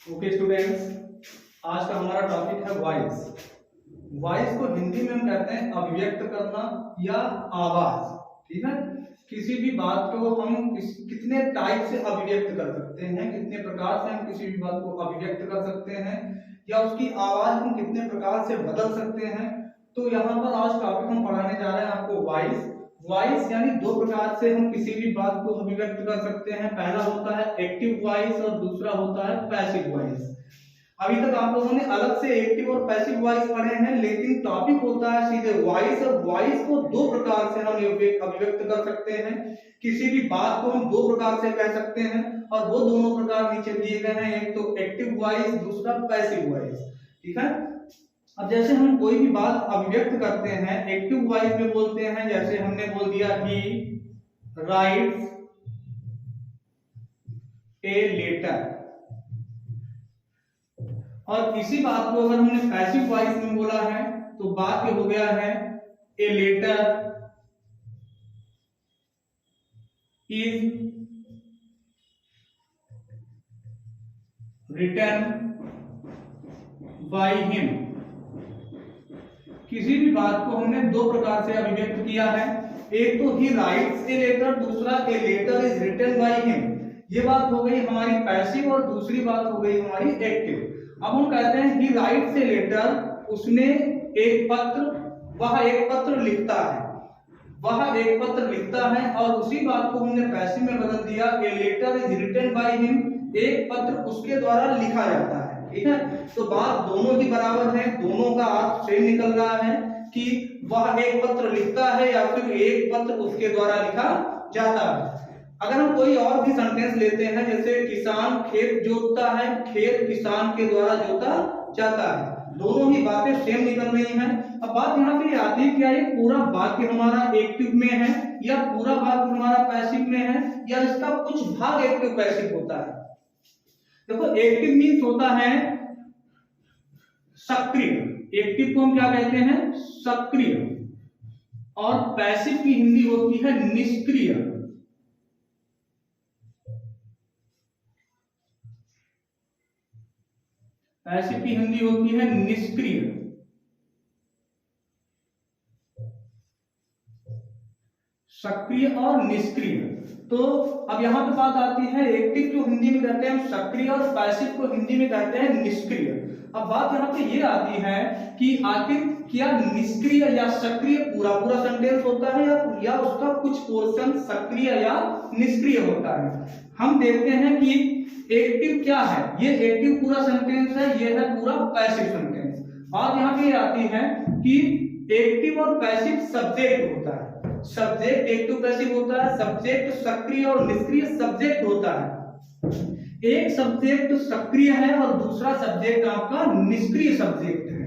Okay students, आज का हमारा टॉपिक है वॉइस। वॉइस को हिंदी में हम कहते हैं अभिव्यक्त करना या आवाज। ठीक है, किसी भी बात को हम कितने टाइप से अभिव्यक्त कर सकते हैं, कितने प्रकार से हम किसी भी बात को अभिव्यक्त कर सकते हैं, या उसकी आवाज हम कितने प्रकार से बदल सकते हैं। तो यहाँ पर आज टॉपिक हम पढ़ाने जा रहे हैं आपको वॉइस। वॉइस यानी दो प्रकार से हम किसी भी बात को अभिव्यक्त कर सकते हैं। पहला होता है एक्टिव वॉइस और दूसरा होता है पैसिव वॉइस। अभी तक आप लोगों ने अलग से एक्टिव और पैसिव वॉइस पढ़े हैं, लेकिन टॉपिक होता है सीधे वॉइस। और वॉइस को दो प्रकार से हम अभिव्यक्त कर सकते हैं। किसी भी बात को हम दो प्रकार से कह सकते हैं और वो दोनों प्रकार नीचे दिए गए हैं, एक तो एक्टिव वॉइस, दूसरा पैसिव वॉइस। ठीक है, अब जैसे हम कोई भी बात अभिव्यक्त करते हैं एक्टिव वॉइस में बोलते हैं, जैसे हमने बोल दिया ही राइट्स ए लेटर। और इसी बात को अगर हमने पैसिव वॉइस में बोला है तो वाक्य हो गया है a letter is written by him. किसी भी बात को हमने दो प्रकार से अभिव्यक्त किया है, एक तो ही राइट्स ए लेटर, दूसरा a letter is written by him. ये बात हो गई हमारी पैसिव और दूसरी बात हो गई हमारी एक्टिव। अब हम कहते हैं ही राइट्स ए लेटर, उसने एक पत्र, वह एक पत्र लिखता है, वह एक पत्र लिखता है। और उसी बात को हमने पैसिव में बदल दिया, a letter is written by him, एक पत्र उसके द्वारा लिखा जाता है। ठीक है, तो बात दोनों ही बराबर है, दोनों का अर्थ सेम निकल रहा है कि वह एक पत्र लिखता है या फिर एक पत्र उसके द्वारा लिखा जाता है। अगर हम कोई और भी सेंटेंस लेते हैं, जैसे किसान खेत जोतता है, खेत किसान के द्वारा जोता जाता है, दोनों ही बातें सेम निकल रही हैं। अब बात यहाँ पे आती है, क्या ये पूरा वाक्य हमारा एक्टिव में है या पूरा वाक्य हमारा पैसिव में है, या इसका कुछ भाग एक्टिव पैसिव होता है। देखो, एक्टिव मीन्स होता है सक्रिय, एक्टिव को हम क्या कहते हैं, सक्रिय। और पैसिव की हिंदी होती है निष्क्रिय। पैसिव की हिंदी होती है निष्क्रिय। सक्रिय और निष्क्रिय। तो अब यहाँ पे बात आती है, एक्टिव को हिंदी में कहते हैं सक्रिय और पैसिव को हिंदी में कहते हैं निष्क्रिय। अब बात यहाँ पे ये आती है कि आखिर क्या निष्क्रिय या सक्रिय पूरा पूरा सेंटेंस होता है या उसका कुछ पोर्शन सक्रिय या निष्क्रिय होता है। हम देखते हैं कि एक्टिव क्या है, ये एक्टिव पूरा सेंटेंस है, ये है पूरा पैसिव सेंटेंस। बात यहाँ पे आती है कि एक्टिव और पैसिव सब्जेक्ट होता है, सब्जेक्ट एक्टिव पैसिव होता है, सब्जेक्ट सक्रिय और निष्क्रिय सब्जेक्ट होता है। एक सब्जेक्ट सक्रिय है और दूसरा सब्जेक्ट आपका निष्क्रिय सब्जेक्ट है।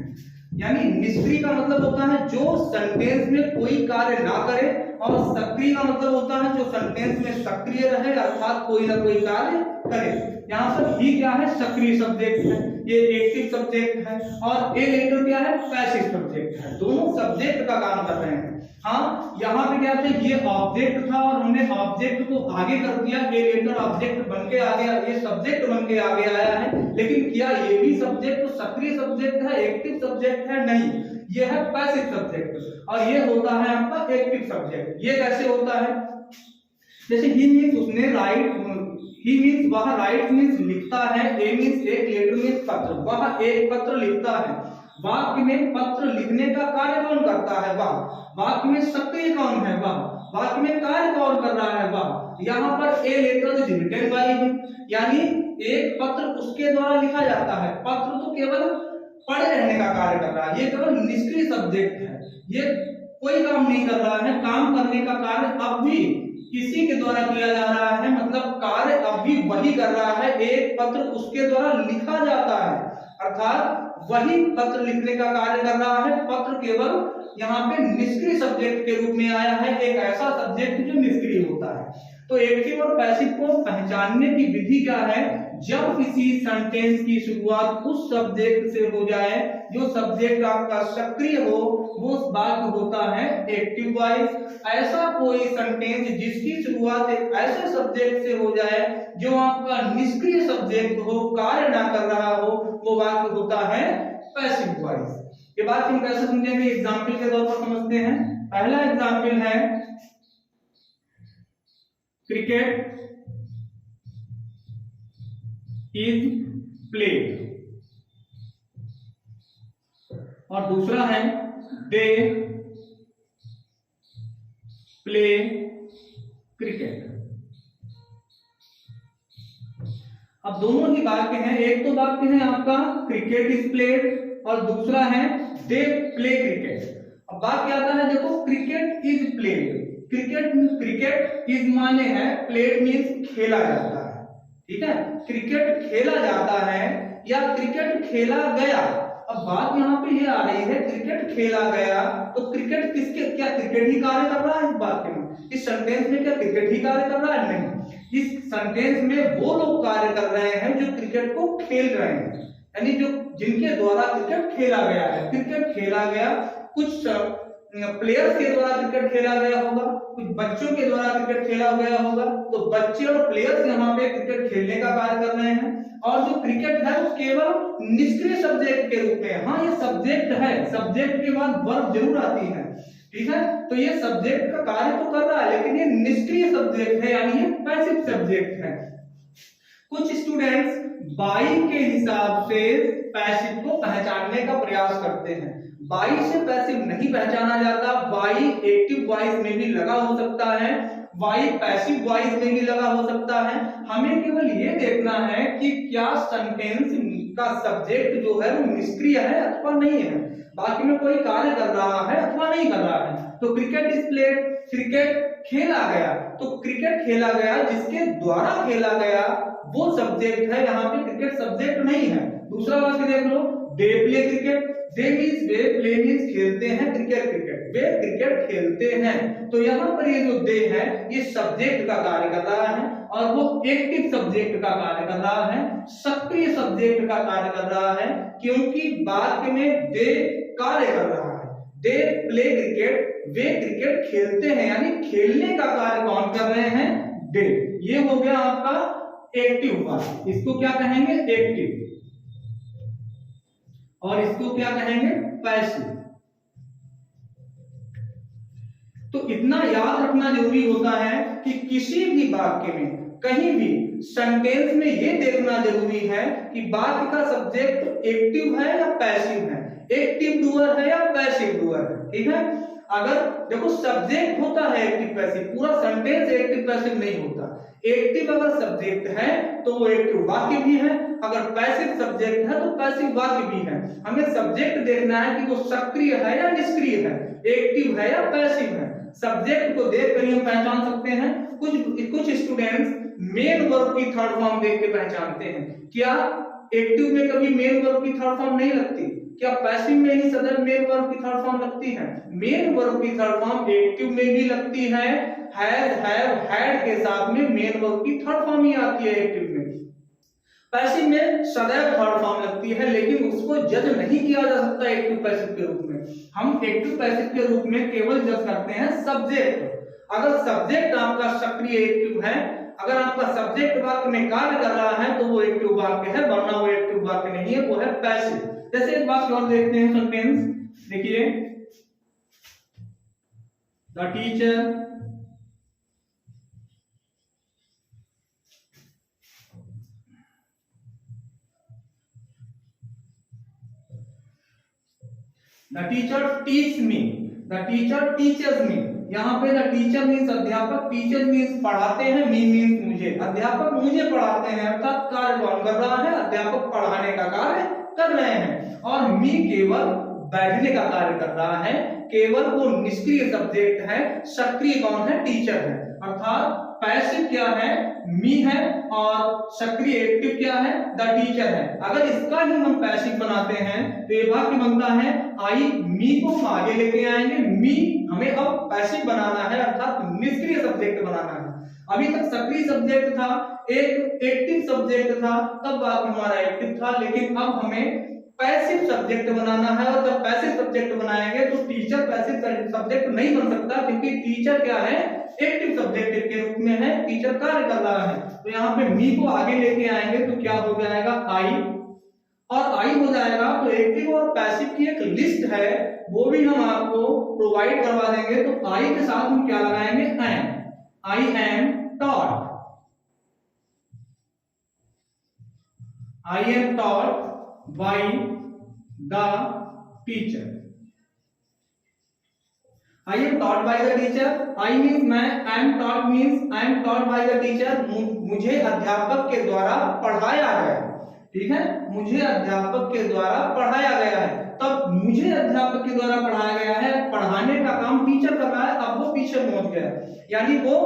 यानी निष्क्रिय का मतलब होता है जो सेंटेंस में कोई कार्य ना करे, और सक्रिय का मतलब होता है जो सेंटेंस में सक्रिय रहे, अर्थात कोई ना कोई कार्य करे। यहाँ पर ही क्या है, सक्रिय सब्जेक्ट है, ये एक्टिव सब्जेक्ट है, और ए लेटर क्या है, पैसिव सब्जेक्ट है। दोनों सब्जेक्ट का काम कर रहे हैं। हाँ, यहाँ पे क्या था, ये ऑब्जेक्ट था और हमने ऑब्जेक्ट को आगे कर दिया, ए लेटर ऑब्जेक्ट बन के आ गया, ये सब्जेक्ट बन के आगे आया है। लेकिन क्या ये भी सब्जेक्ट सक्रिय सब्जेक्ट है, एक्टिव सब्जेक्ट है? नहीं, ये है पैसिव सब्जेक्ट और ये होता है आपका एक्टिव सब्जेक्ट। ये कैसे होता है, जैसे ही मीन्स उसने राइट, ही मीन्स वह राइट मीन्स लिखता है, ए मीन्स एक, लेटर मीन्स पत्र, वह एक पत्र लिखता है। वाक्य में पत्र लिखने का कार्य कौन करता है, वह। वाक्य में सक्रिय कौन है, वह। वाक्य में कार्य कौन कर रहा है, वह। यहाँ पर a letter is written by him, यानी एक पत्र उसके द्वारा लिखा जाता है। पत्र तो केवल पढ़े रहने का कार्य कर रहा है, ये केवल निष्क्रिय सब्जेक्ट है, ये कोई काम नहीं कर रहा है। काम करने का कार्य अब भी किसी के द्वारा किया जा रहा है, मतलब कार्य अब भी वही कर रहा है, एक पत्र उसके द्वारा लिखा जाता है, अर्थात वही पत्र लिखने का कार्य कर रहा है। पत्र केवल यहाँ पे निष्क्रिय सब्जेक्ट के रूप में आया है, एक ऐसा सब्जेक्ट जो निष्क्रिय होता है। तो एक्टिव और पैसिव को पहचानने की विधि क्या है, जब किसी सेंटेंस की शुरुआत उस सब्जेक्ट से हो जाए जो सब्जेक्ट आपका सक्रिय हो, वो वाक्य होता है एक्टिव वॉइस। ऐसा कोई सेंटेंस जिसकी शुरुआत एक ऐसे सब्जेक्ट से हो जाए जो आपका निष्क्रिय सब्जेक्ट हो, कार्य ना कर रहा हो, वो वाक्य होता है पैसिव वॉइस। ये बात हम कैसे समझेंगे, एग्जाम्पल के तौर पर समझते हैं। पहला एग्जाम्पल है क्रिकेट इज प्लेड, और दूसरा है दे प्ले क्रिकेट। अब दोनों ही वाक्य हैं, एक तो वाक्य है आपका क्रिकेट इज प्लेड और दूसरा है दे प्ले क्रिकेट। अब बात क्या आता है, देखो cricket is played, cricket is माने है, प्लेड मीन्स खेला जाता है, ठीक है, क्रिकेट खेला जाता है या क्रिकेट खेला गया। अब बात यहाँ पे ये आ रही है क्रिकेट खेला गया, तो क्रिकेट किसके, क्या क्रिकेट ही कार्य कर रहा है इस वाक्य में, इस सेंटेंस में क्या क्रिकेट ही कार्य कर रहा है, नहीं, इस सेंटेंस में वो लोग कार्य कर रहे हैं जो क्रिकेट को खेल रहे हैं, यानी जो जिनके द्वारा क्रिकेट खेला गया है। क्रिकेट खेला गया, कुछ प्लेयर्स के द्वारा क्रिकेट खेला गया होगा, कुछ बच्चों के द्वारा क्रिकेट खेला गया होगा, तो बच्चे और प्लेयर्स यहाँ पे क्रिकेट खेलने का कार्य कर रहे हैं। और जो क्रिकेट है वो केवल निष्क्रिय सब्जेक्ट के रूप में, हाँ ये सब्जेक्ट है, सब्जेक्ट के बाद वर्ब जरूर आती है, ठीक है, तो ये सब्जेक्ट का कार्य तो कर रहा है लेकिन ये निष्क्रिय सब्जेक्ट है, यानी ये पैसिव सब्जेक्ट है। कुछ स्टूडेंट्स बाई के हिसाब से पैसिव को पहचानने का प्रयास करते हैं। बाई से पैसिव नहीं पहचाना जाता, बाई एक्टिव वॉइस में भी लगा हो सकता है, वाई पैसिव वॉइस में भी लगा हो सकता है। हमें केवल ये देखना है कि क्या सेंटेंस का सब्जेक्ट जो है वो निष्क्रिय है अथवा नहीं है, बाकी में कोई कार्य कर रहा है अथवा नहीं कर रहा है। तो क्रिकेट इज प्लेड, क्रिकेट खेला गया, तो क्रिकेट खेला गया जिसके द्वारा खेला गया वो सब्जेक्ट है, यहाँ पे क्रिकेट सब्जेक्ट नहीं है। दूसरा वाक्य देख लो, they play cricket, they means वे, प्ले मींस खेलते हैं क्रिकेट, वे क्रिकेट खेलते हैं। तो यहाँ पर ये जो दे है ये सब्जेक्ट का कार्य कर रहा है और वो एक्टिव सब्जेक्ट का कार्य कर रहा है, सक्रिय सब्जेक्ट का कार्य कर रहा है, क्योंकि वाक्य में दे कार्य कर रहा है। दे प्ले क्रिकेट, वे क्रिकेट खेलते हैं, यानी खेलने का कार्य कौन कर रहे हैं, दे। ये हो गया आपका एक्टिव वाक्य, इसको क्या कहेंगे, एक्टिव, और इसको क्या कहेंगे, पैसिव। तो इतना याद रखना जरूरी होता है कि किसी भी वाक्य में, कहीं भी सेंटेंस में ये देखना जरूरी है कि वाक्य का सब्जेक्ट एक्टिव है या पैसिव है, एक्टिव डूअर है या पैसिव डूअर है, ठीक है। अगर देखो सब्जेक्ट होता है एक्टिव पैसिव, पूरा सेंटेंस एक्टिव पैसिव नहीं होता। एक्टिव अगर सब्जेक्ट है तो वो एक्टिव वाक्य भी है, अगर पैसिव सब्जेक्ट है तो पैसिव वाक्य भी है। हमें सब्जेक्ट देखना है कि वो सक्रिय है या निष्क्रिय है, एक्टिव है या पैसिव है। सब्जेक्ट को देखकर ही हम पहचान सकते हैं। कुछ स्टूडेंट्स मेन वर्ब की थर्ड फॉर्म देख के पहचानते हैं। क्या एक्टिव में कभी मेन वर्ब की थर्ड फॉर्म नहीं लगती? क्या पैसिव में ही सदैव मेन वर्ब की थर्ड फॉर्म लगती है? मेन वर्ब की थर्ड फॉर्म एक्टिव में भी लगती है, हैज, हैव, हैड के साथ में मेन वर्ब की थर्ड फॉर्म ही आती है एक्टिव में। पैसिव में सदैव थर्ड फॉर्म लगती है, लेकिन उसको जज नहीं किया जा सकता एक्टिव पैसिव के रूप में। हम एक्टिव पैसिव के रूप में केवल जज करते हैं सब्जेक्ट। अगर सब्जेक्ट आपका सक्रिय एक्टिव है, अगर आपका सब्जेक्ट वाक्य में कार्य कर रहा है तो वो एक्टिव वाक्य है, वरना वो एक्टिव वाक्य नहीं है, वो है पैसिव। जैसे एक वाक्य और देखते हैं, सेंटेंस देखिए, the teacher The teacher teach me, the teacher teaches me। यहाँ पे the teacher means अध्यापक, teacher means पढ़ाते हैं, me means मुझे। अध्यापक मुझे पढ़ाते हैं, अर्थात कार्य कौन कर रहा है? अध्यापक पढ़ाने का कार्य कर रहे हैं, और me केवल बैठने का कार्य कर रहा है, केवल वो निष्क्रिय सब्जेक्ट है, सक्रिय कौन है? टीचर है। अर्थात पैसिव क्या है? मी है, और सक्रिय एक्टिव क्या है? द टीचर है। अगर इसका ही हम पैसिव बनाते हैं तो ये वाक्य बनता है, आई मी को हम आगे लेके आएंगे, मी हमें अब पैसिव बनाना है, अर्थात निष्क्रिय सब्जेक्ट बनाना है। अभी तक सक्रिय सब्जेक्ट था, एक एक्टिव सब्जेक्ट था, तब वाक्य हमारा एक्टिव था, लेकिन अब हमें पैसिव सब्जेक्ट बनाना है। और जब पैसिव सब्जेक्ट बनाएंगे तो टीचर पैसिव सब्जेक्ट नहीं बन सकता, क्योंकि टीचर क्या है, एक्टिव सब्जेक्ट के रूप में है, टीचर कार्य कर रहा है। तो यहाँ पे मी को आगे लेके आएंगे तो क्या हो जाएगा, आई, और आई हो जाएगा तो एक्टिव और पैसिव की एक लिस्ट है, वो भी हम आपको प्रोवाइड करवा देंगे। तो आई के साथ हम क्या लगाएंगे, am, I am taught, I am taught by the teacher, I am taught by the teacher, I means मैं, I am taught means I am taught by the teacher, मुझे अध्यापक के द्वारा पढ़ाया गया, ठीक है, मुझे अध्यापक के द्वारा पढ़ाया गया है। तब मुझे अध्यापक के द्वारा पढ़ाया गया है, पढ़ाने का काम टीचर कर रहा है, अब वो पीछे पहुंच गया, यानी वो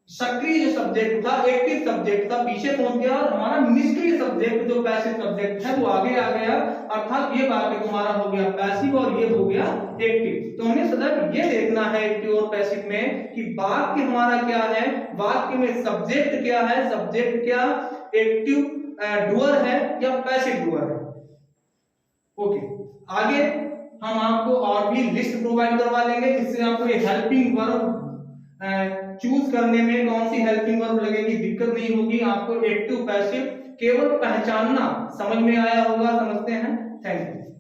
सक्रिय जो सब्जेक्ट था, एक्टिव सब्जेक्ट था, पीछे पहुंच गया, और हमारा निष्क्रिय सब्जेक्ट जो पैसिव सब्जेक्ट है वो आगे आ गया। अर्थात ये वाक्य तुम्हारा हो गया पैसिव और ये हो गया एक्टिव। तो हमें सदैव ये देखना है एक्टिव और पैसिव में कि वाक्य हमारा क्या है, वाक्य में सब्जेक्ट क्या है, सब्जेक्ट क्या एक्टिव डुअर है या पैसिव डुअर है। ओके, आगे हम आपको और भी लिस्ट प्रोवाइड करवा देंगे, जिससे आपको ये हेल्पिंग वर्ब चूज करने में कौन सी हेल्पिंग वर्ब लगेगी दिक्कत नहीं होगी। आपको एक्टिव पैसिव केवल पहचानना समझ में आया होगा, समझते हैं। Thank you.